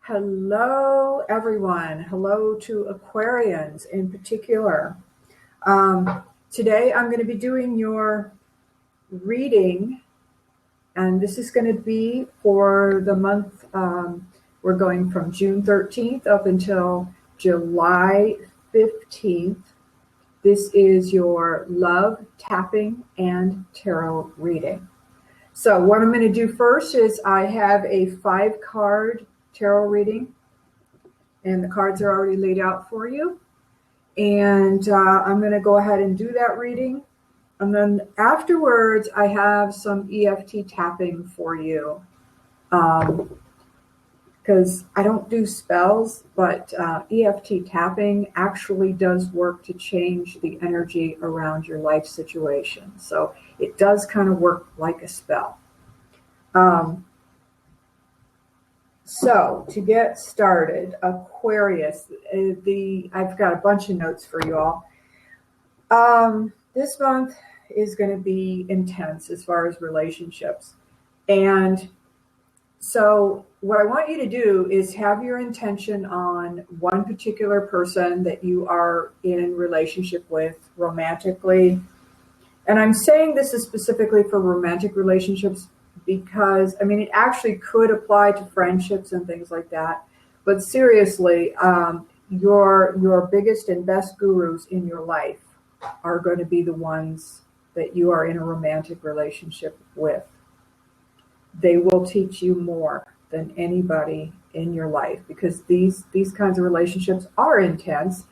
Hello, everyone. Hello to Aquarians in particular. Today I'm going to be doing your reading, and this is going to be for the month. We're going from June 13th up until July 15th. This is your love, tapping, and tarot reading. So what I'm going to do first is I have a 5-card tarot reading, and the cards are already laid out for you. And I'm going to go ahead and do that reading. And then afterwards, I have some EFT tapping for you. Because I don't do spells, but EFT tapping actually does work to change the energy around your life situation. So it does kind of work like a spell. So to get started, Aquarius, I've got a bunch of notes for you all. This month is going to be intense as far as relationships. And so what I want you to do is have your intention on one particular person that you are in relationship with romantically. And I'm saying this is specifically for romantic relationships because, it actually could apply to friendships and things like that. But seriously, your biggest and best gurus in your life are going to be the ones that you are in a romantic relationship with. They will teach you more than anybody in your life because these kinds of relationships are intense.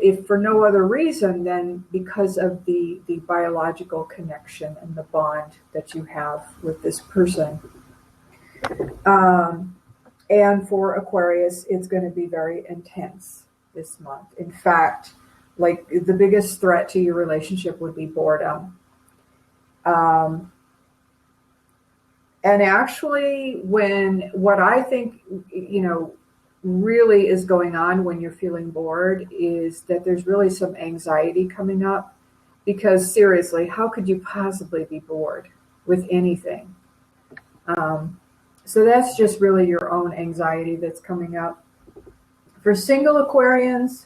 If for no other reason than because of the biological connection and the bond that you have with this person. And for Aquarius, it's going to be very intense this month. In fact, like the biggest threat to your relationship would be boredom. And actually, what I think, really is going on when you're feeling bored is that there's really some anxiety coming up because seriously, how could you possibly be bored with anything? So that's just really your own anxiety that's coming up. For single Aquarians,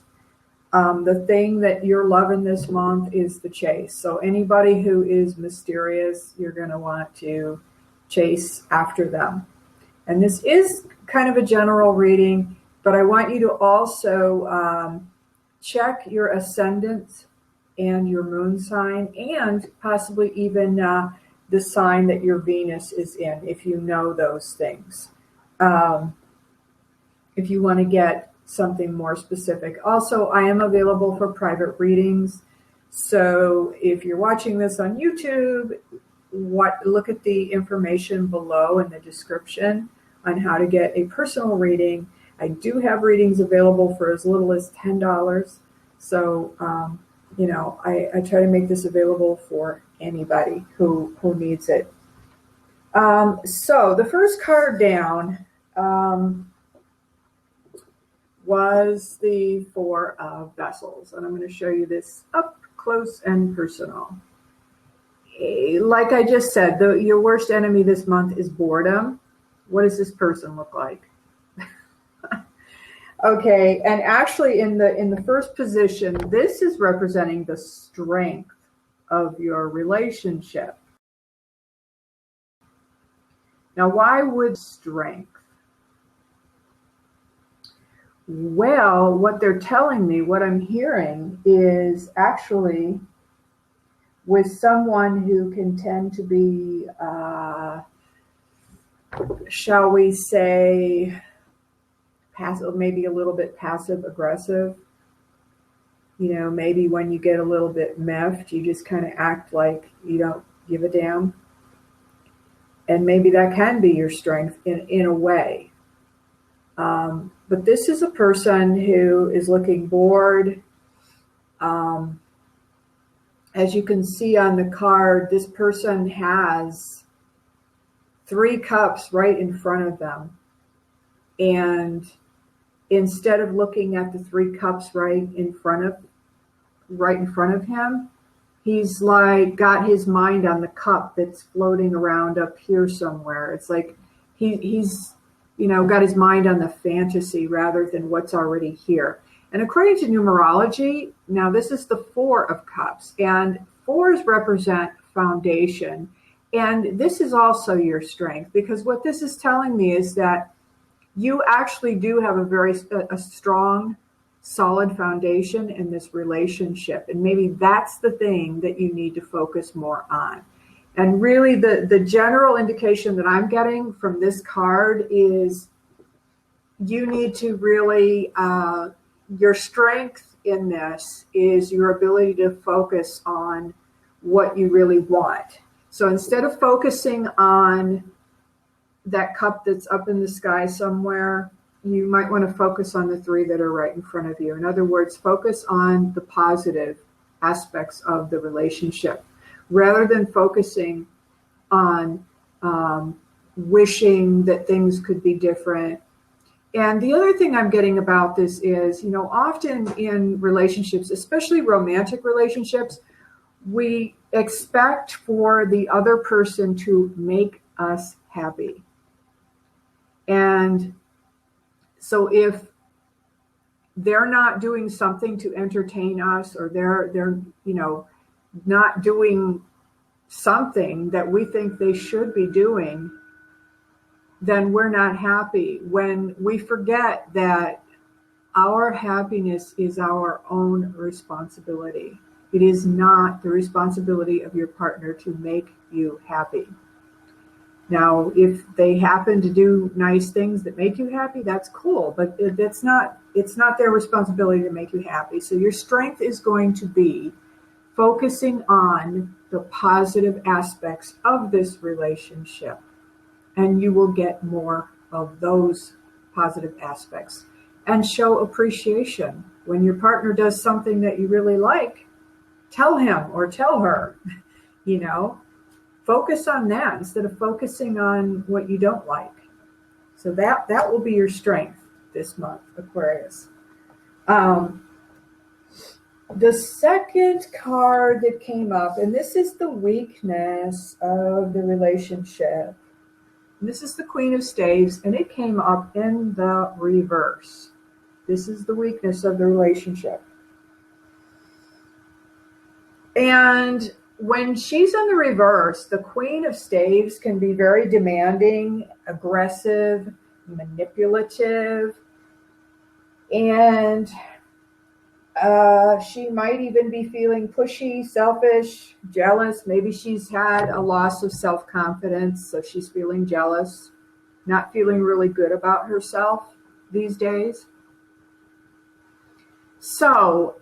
the thing that you're loving this month is the chase. So anybody who is mysterious, you're going to want to chase after them. And this is kind of a general reading, but I want you to also check your ascendant and your moon sign and possibly even the sign that your Venus is in, if you know those things. If you want to get something more specific. Also, I am available for private readings. So if you're watching this on YouTube, look at the information below in the description on how to get a personal reading. I do have readings available for as little as $10. So, I try to make this available for anybody who needs it. So the first card down was the 4 of Vessels. And I'm going to show you this up close and personal. Like I just said, your worst enemy this month is boredom. What does this person look like? Okay, and actually in the first position, this is representing the strength of your relationship. Now, why would strength? Well, what they're telling me, what I'm hearing is actually with someone who can tend to be, shall we say, passive, maybe a little bit passive aggressive. Maybe when you get a little bit miffed, you just kind of act like you don't give a damn. And maybe that can be your strength in a way. But this is a person who is looking bored. As you can see on the card, this person has 3 cups right in front of them. And instead of looking at the 3 cups right in front of him, he's like got his mind on the cup that's floating around up here somewhere. It's like he's got his mind on the fantasy rather than what's already here. And according to numerology, now this is the Four of Cups, and fours represent foundation. And this is also your strength, because what this is telling me is that you actually do have a strong, solid foundation in this relationship. And maybe that's the thing that you need to focus more on. And really the general indication that I'm getting from this card is you need to really, your strength in this is your ability to focus on what you really want. So instead of focusing on that cup that's up in the sky somewhere, you might want to focus on the three that are right in front of you. In other words, focus on the positive aspects of the relationship rather than focusing on wishing that things could be different. And the other thing I'm getting about this is, often in relationships, especially romantic relationships, we expect for the other person to make us happy. And so if they're not doing something to entertain us, or they're not doing something that we think they should be doing, then we're not happy. When we forget that our happiness is our own responsibility. It is not the responsibility of your partner to make you happy. Now, if they happen to do nice things that make you happy, that's cool, but it's not their responsibility to make you happy. So your strength is going to be focusing on the positive aspects of this relationship, and you will get more of those positive aspects. And show appreciation. When your partner does something that you really like, tell him or tell her, focus on that instead of focusing on what you don't like. So that will be your strength this month, Aquarius. The second card that came up, and this is the weakness of the relationship. And this is the Queen of Staves, and it came up in the reverse. This is the weakness of the relationship. And when she's in the reverse, the Queen of Staves can be very demanding, aggressive, manipulative, and she might even be feeling pushy, selfish, jealous. Maybe she's had a loss of self-confidence, so she's feeling jealous, not feeling really good about herself these days. So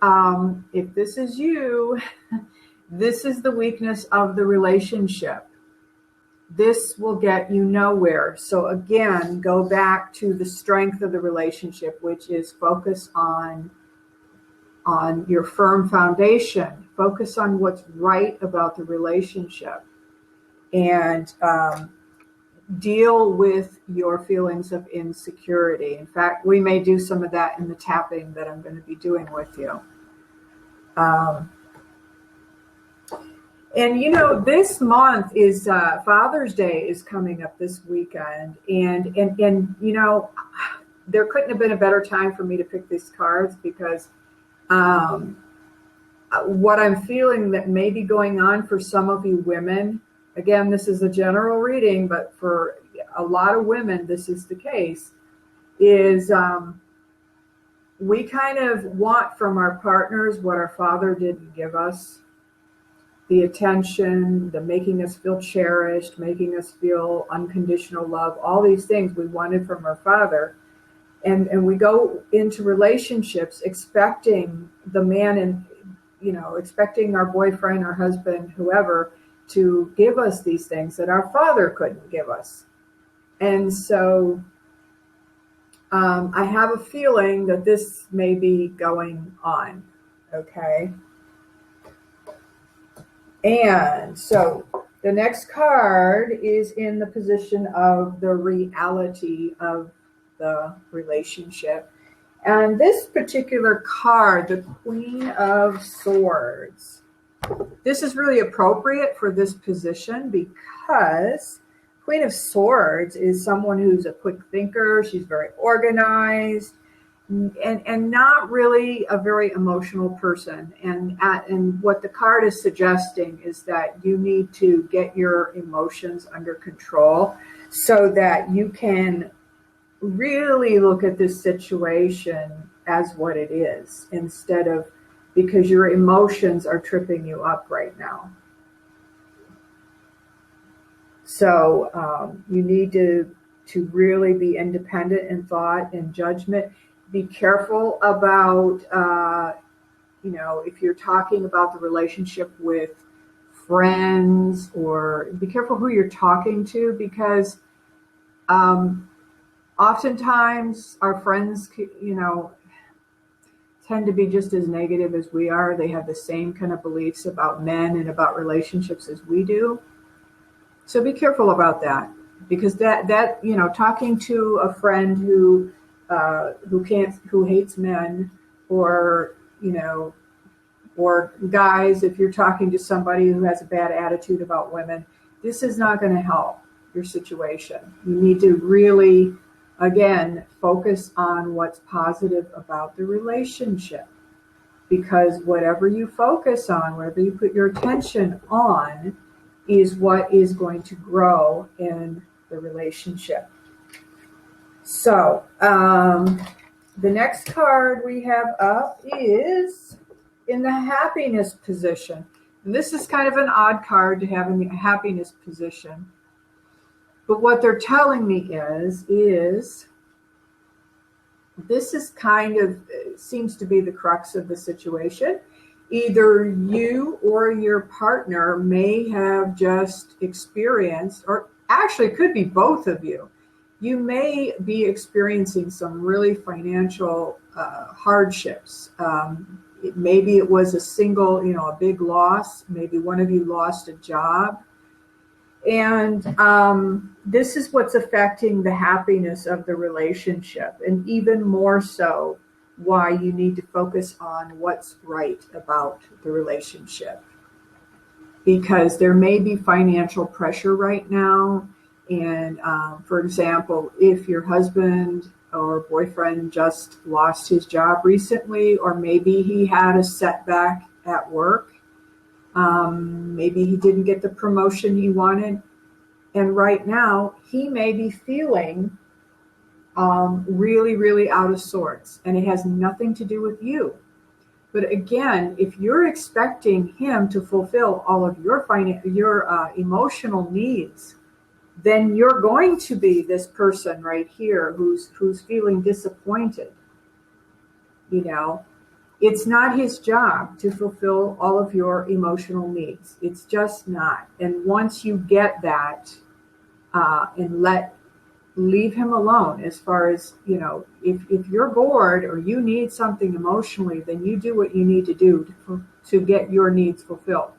if this is you, this is the weakness of the relationship. This will get you nowhere. So again, go back to the strength of the relationship, which is focus on your firm foundation. Focus on what's right about the relationship, and deal with your feelings of insecurity. In fact, we may do some of that in the tapping that I'm going to be doing with you. And this month is Father's Day is coming up this weekend, and there couldn't have been a better time for me to pick these cards, because what I'm feeling that may be going on for some of you women, again, this is a general reading, but for a lot of women, this is the case, is we kind of want from our partners what our father didn't give us. The attention, the making us feel cherished, making us feel unconditional love, all these things we wanted from our father. And we go into relationships expecting the man and, expecting our boyfriend, our husband, whoever, to give us these things that our father couldn't give us. And so I have a feeling that this may be going on, okay? And so the next card is in the position of the reality of the relationship. And this particular card, the Queen of Swords, this is really appropriate for this position because Queen of Swords is someone who's a quick thinker. She's very organized and not really a very emotional person. And what the card is suggesting is that you need to get your emotions under control so that you can really look at this situation as what it is instead of because your emotions are tripping you up right now. So you need to really be independent in thought and judgment. Be careful about, if you're talking about the relationship with friends, or be careful who you're talking to, because oftentimes our friends, tend to be just as negative as we are. They have the same kind of beliefs about men and about relationships as we do. So be careful about that, because that talking to a friend who hates men, or or guys, if you're talking to somebody who has a bad attitude about women, this is not going to help your situation. You need to really, again, focus on what's positive about the relationship, because whatever you focus on, whatever you put your attention on, is what is going to grow in the relationship. So the next card we have up is in the happiness position. And this is kind of an odd card to have in the happiness position. But what they're telling me is this is kind of, seems to be the crux of the situation. Either you or your partner may have just experienced, or actually it could be both of you. You may be experiencing some really financial hardships. Maybe it was a single, a big loss. Maybe one of you lost a job. And this is what's affecting the happiness of the relationship. And even more so, why you need to focus on what's right about the relationship. Because there may be financial pressure right now. And for example, if your husband or boyfriend just lost his job recently, or maybe he had a setback at work, maybe he didn't get the promotion he wanted, and right now he may be feeling really, really out of sorts, and it has nothing to do with you. But again, if you're expecting him to fulfill all of your emotional needs, then you're going to be this person right here who's feeling disappointed. It's not his job to fulfill all of your emotional needs. It's just not. And once you get that, and leave him alone, as far as, if you're bored or you need something emotionally, then you do what you need to do to get your needs fulfilled.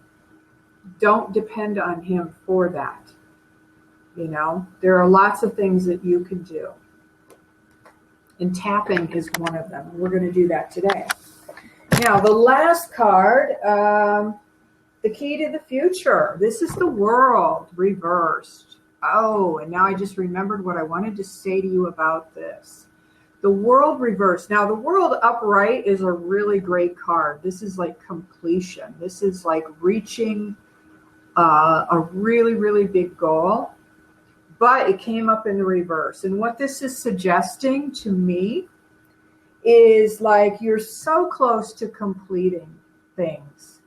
Don't depend on him for that. There are lots of things that you can do. And tapping is one of them. We're going to do that today. Now, the last card, the key to the future. This is the World reversed. Oh, and now I just remembered what I wanted to say to you about this. The World reversed. Now, the World upright is a really great card. This is like completion. This is like reaching a really, really big goal. But it came up in the reverse. And what this is suggesting to me is like you're so close to completing things.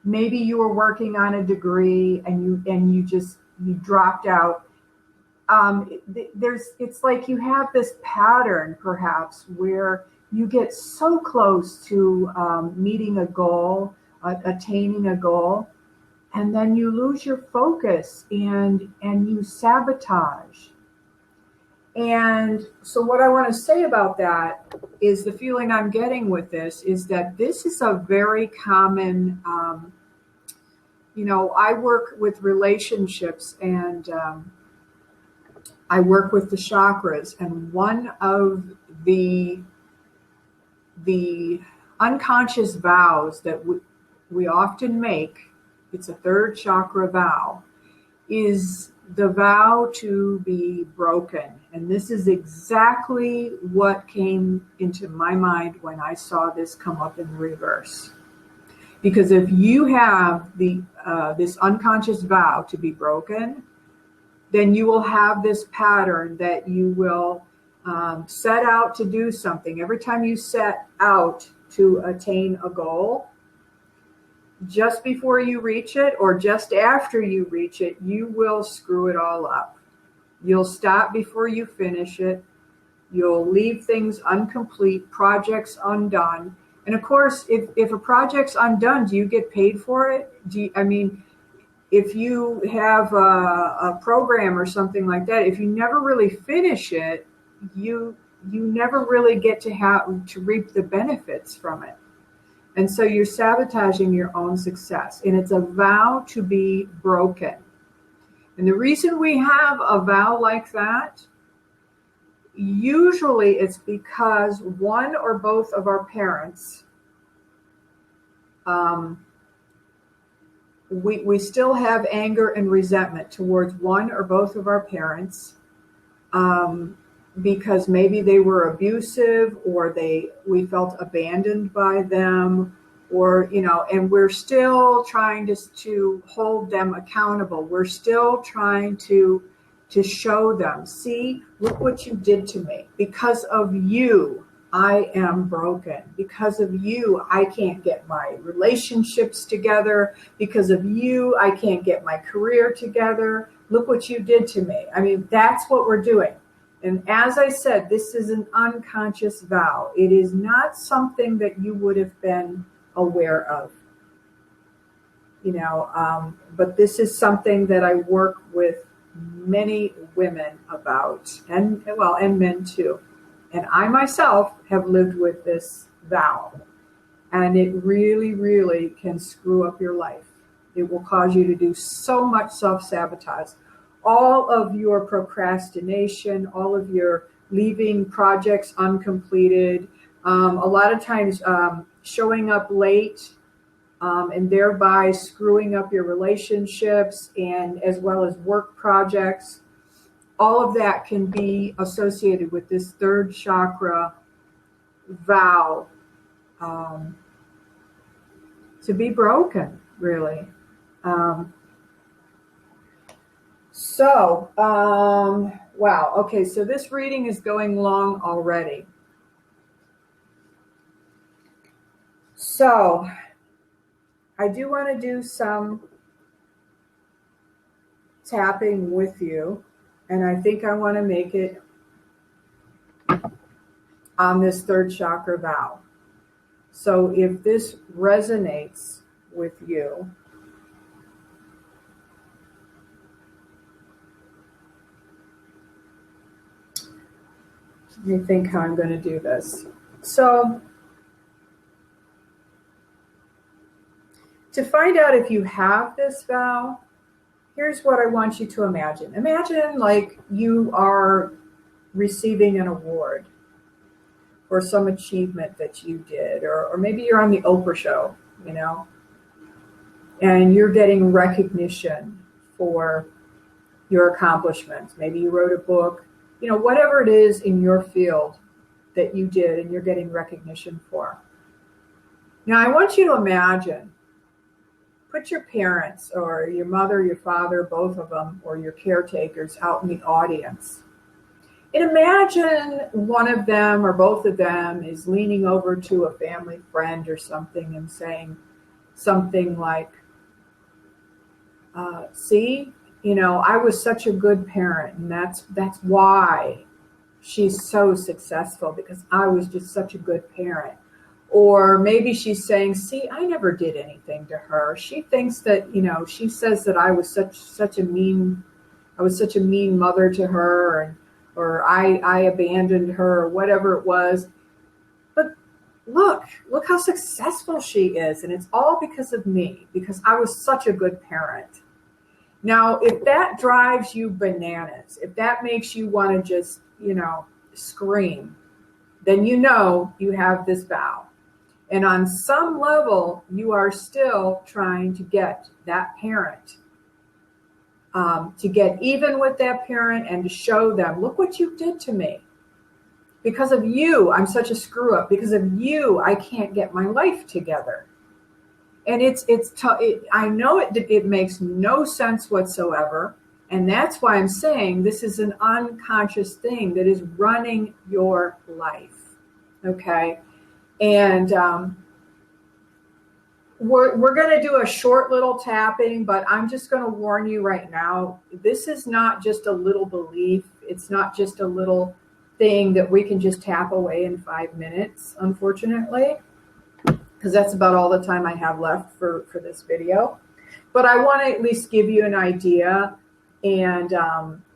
Maybe you were working on a degree and you dropped out. It's like you have this pattern perhaps where you get so close to meeting a goal, attaining a goal, and then you lose your focus and you sabotage. And so what I want to say about that is the feeling I'm getting with this is that this is a very common, I work with relationships, and I work with the chakras, and one of the unconscious vows that we often make, it's a third chakra vow, is the vow to be broken. And this is exactly what came into my mind when I saw this come up in reverse. Because if you have this unconscious vow to be broken, then you will have this pattern that you will set out to do something. Every time you set out to attain a goal, just before you reach it or just after you reach it, you will screw it all up. You'll stop before you finish it. You'll leave things incomplete, projects undone. And of course, if a project's undone, do you get paid for it? If you have a program or something like that, if you never really finish it, you never really get to reap the benefits from it. And so you're sabotaging your own success. And it's a vow to be broken. And the reason we have a vow like that, usually it's because one or both of our parents, we still have anger and resentment towards one or both of our parents, because maybe they were abusive, or we felt abandoned by them, or and we're still trying to hold them accountable. We're still trying to show them, see, look what you did to me. Because of you, I am broken. Because of you, I can't get my relationships together. Because of you, I can't get my career together. Look what you did to me. That's what we're doing. And as I said, this is an unconscious vow. It is not something that you would have been aware of. But this is something that I work with many women about, and men too. And I myself have lived with this vow. And it really, really can screw up your life. It will cause you to do so much self-sabotage. All of your procrastination, all of your leaving projects uncompleted, a lot of times showing up late, and thereby screwing up your relationships, and as well as work projects. All of that can be associated with this third chakra vow to be broken, really. Wow. Okay, so this reading is going long already. So I do want to do some tapping with you, and I think I want to make it on this third chakra vow. So if this resonates with you, let me think how I'm going to do this. So to find out if you have this vow, here's what I want you to imagine. Imagine like you are receiving an award for some achievement that you did, or maybe you're on the Oprah show, and you're getting recognition for your accomplishments. Maybe you wrote a book, whatever it is in your field that you did and you're getting recognition for. Now, I want you to imagine, put your parents or your mother, your father, both of them, or your caretakers out in the audience. And imagine one of them or both of them is leaning over to a family friend or something and saying something like, see, I was such a good parent, and that's why she's so successful, because I was just such a good parent. Or maybe she's saying, see, I never did anything to her. She thinks that, she says that I was such a mean mother to her, or I abandoned her, or whatever it was. But look how successful she is. And it's all because of me, because I was such a good parent. Now, if that drives you bananas, if that makes you want to just, scream, then you have this vow. And on some level, you are still trying to get that parent to get even with that parent and to show them, look what you did to me. Because of you, I'm such a screw up. Because of you, I can't get my life together. And I know it makes no sense whatsoever. And that's why I'm saying this is an unconscious thing that is running your life. Okay. And we're going to do a short little tapping, but I'm just going to warn you right now. This is not just a little belief. It's not just a little thing that we can just tap away in 5 minutes, unfortunately, because that's about all the time I have left for this video. But I want to at least give you an idea. And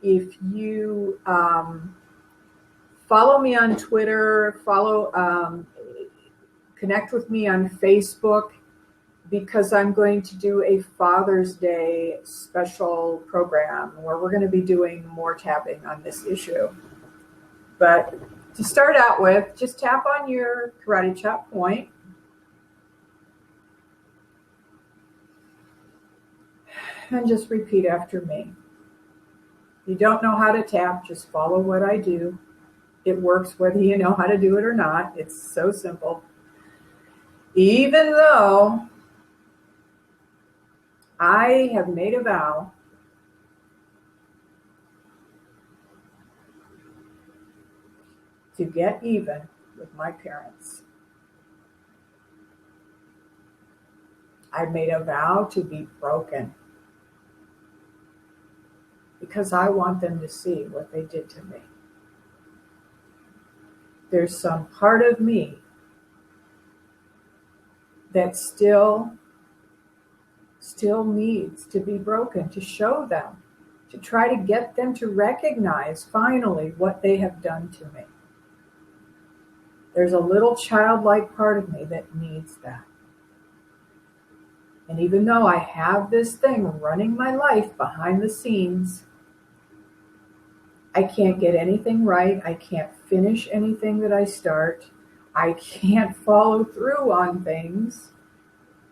if you follow me on Twitter, connect with me on Facebook, because I'm going to do a Father's Day special program where we're going to be doing more tapping on this issue. But to start out with, just tap on your karate chop point. And just repeat after me. If you don't know how to tap, just follow what I do. It works whether you know how to do it or not. It's so simple. Even though I have made a vow to get even with my parents. I've made a vow to be broken because I want them to see what they did to me. There's some part of me that still needs to be broken, to show them, to try to get them to recognize finally what they have done to me. There's a little childlike part of me that needs that. And even though I have this thing running my life behind the scenes, I can't get anything right. I can't finish anything that I start. I can't follow through on things.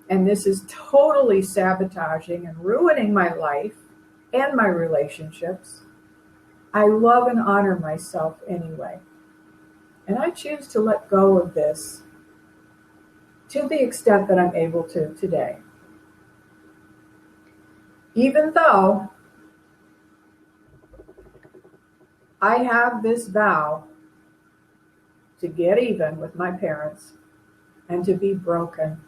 And this is totally sabotaging and ruining my life and my relationships. I love and honor myself anyway. And I choose to let go of this to the extent that I'm able to today. Even though I have this vow to get even with my parents and to be broken.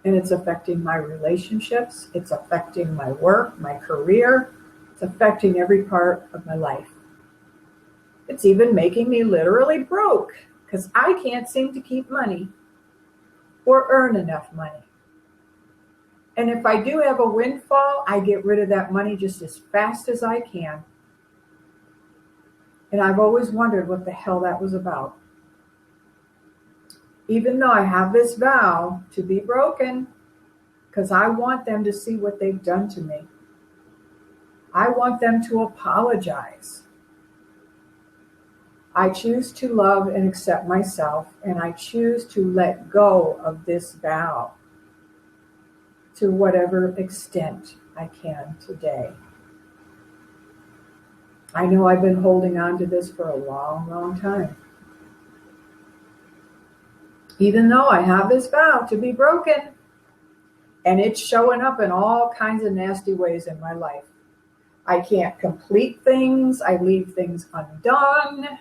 And it's affecting my relationships. It's affecting my work, my career. It's affecting every part of my life. It's even making me literally broke because I can't seem to keep money or earn enough money. And if I do have a windfall, I get rid of that money just as fast as I can. And I've always wondered what the hell that was about. Even though I have this vow to be broken, because I want them to see what they've done to me. I want them to apologize. I choose to love and accept myself, and I choose to let go of this vow to whatever extent I can today. I know I've been holding on to this for a long, long time. Even though I have this vow to be broken, and it's showing up in all kinds of nasty ways in my life. I can't complete things. I leave things undone.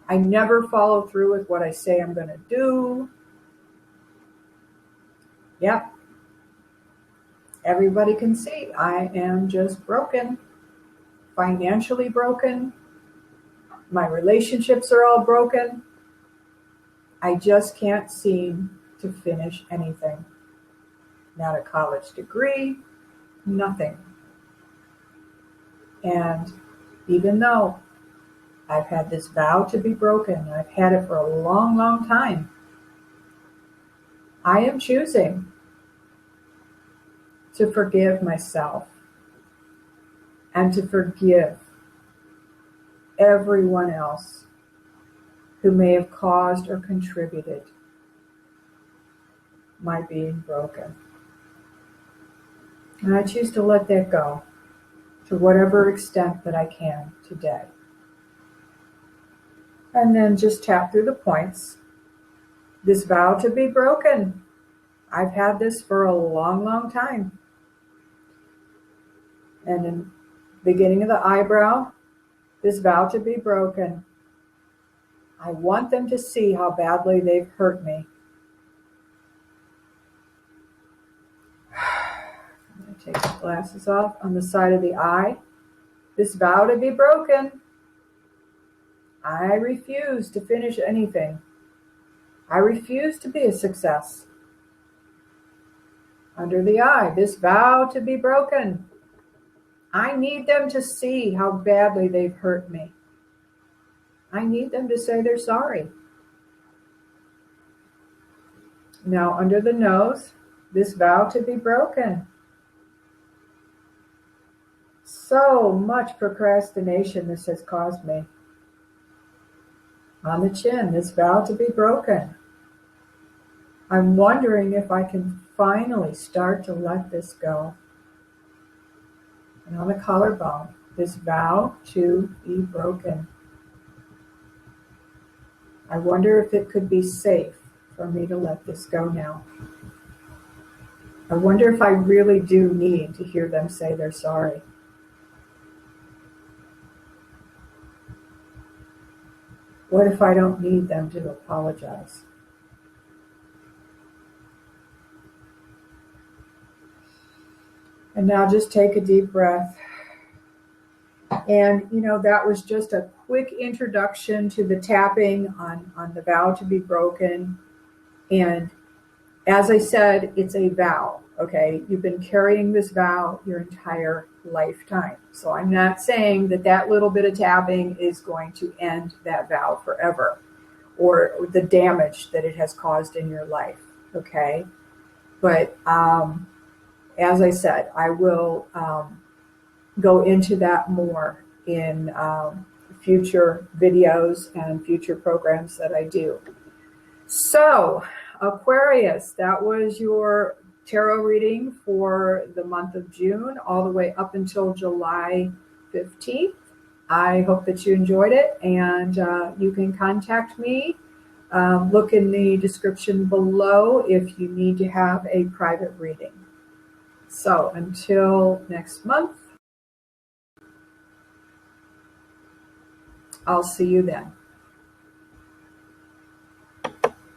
I never follow through with what I say I'm going to do. Yep. Everybody can see I am just broken, financially broken. My relationships are all broken. I just can't seem to finish anything. Not a college degree, nothing. And even though I've had this vow to be broken, I've had it for a long, long time, I am choosing to forgive myself and to forgive everyone else who may have caused or contributed my being broken. And I choose to let that go to whatever extent that I can today. And then just tap through the points. This vow to be broken. I've had this for a long, long time. And in the beginning of the eyebrow, this vow to be broken. I want them to see how badly they've hurt me. I'm going to take the glasses off. On the side of the eye, this vow to be broken. I refuse to finish anything. I refuse to be a success. Under the eye, this vow to be broken. I need them to see how badly they've hurt me. I need them to say they're sorry. Now, under the nose, this vow to be broken. So much procrastination this has caused me. On the chin, this vow to be broken. I'm wondering if I can finally start to let this go. And on the collarbone, this vow to be broken. I wonder if it could be safe for me to let this go now. I wonder if I really do need to hear them say they're sorry. What if I don't need them to apologize? And now just take a deep breath. And, that was just a quick introduction to the tapping on the vow to be broken. And as I said, it's a vow, okay? You've been carrying this vow your entire lifetime. So I'm not saying that little bit of tapping is going to end that vow forever or the damage that it has caused in your life, okay? But as I said, I will go into that more in future videos and future programs that I do. So, Aquarius, that was your tarot reading for the month of June, all the way up until July 15th. I hope that you enjoyed it, and you can contact me. Look in the description below if you need to have a private reading. So, until next month, I'll see you then.